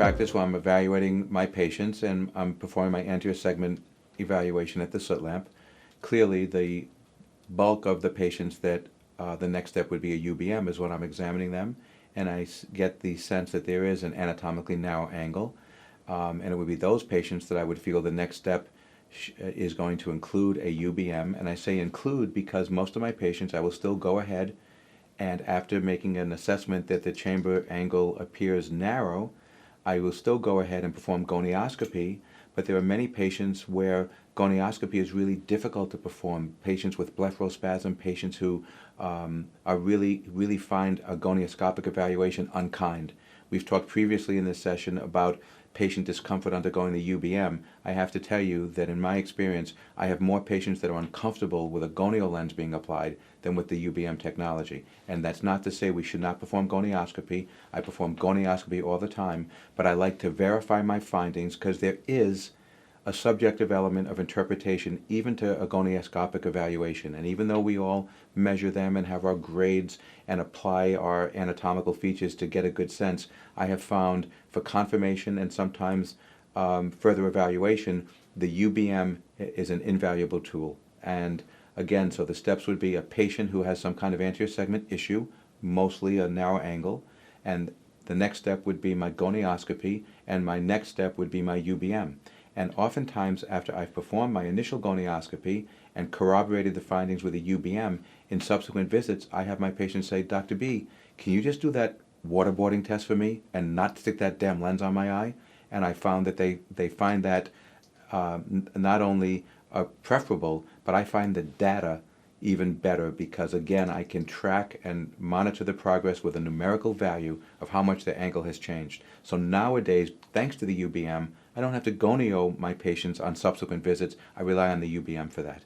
practice where I'm evaluating my patients and I'm performing my anterior segment evaluation at the slit lamp. Clearly, the bulk of the patients that the next step would be a UBM is when I'm examining them, and I get the sense that there is an anatomically narrow angle, and it would be those patients that I would feel the next step is going to include a UBM. And I say include because most of my patients I will still go ahead and after making an assessment that the chamber angle appears narrow, I will still go ahead and perform gonioscopy, but there are many patients where gonioscopy is really difficult to perform. Patients with blepharospasm, patients who really find a gonioscopic evaluation unkind. We've talked previously in this session about patient discomfort undergoing the UBM. I have to tell you that in my experience, I have more patients that are uncomfortable with a gonial lens being applied than with the UBM technology. And that's not to say we should not perform gonioscopy. I perform gonioscopy all the time, but I like to verify my findings because there is a subjective element of interpretation even to a gonioscopic evaluation. And even though we all measure them and have our grades and apply our anatomical features to get a good sense, I have found for confirmation and sometimes further evaluation, the UBM is an invaluable tool. And again, so the steps would be a patient who has some kind of anterior segment issue, mostly a narrow angle, and the next step would be my gonioscopy, and my next step would be my UBM. And oftentimes, after I've performed my initial gonioscopy and corroborated the findings with a UBM, in subsequent visits, I have my patients say, Dr. B, can you just do that waterboarding test for me and not stick that damn lens on my eye? And I found that they find that not only preferable, but I find the data even better because, again, I can track and monitor the progress with a numerical value of how much the angle has changed. So nowadays, thanks to the UBM, I don't have to gonio my patients on subsequent visits. I rely on the UBM for that.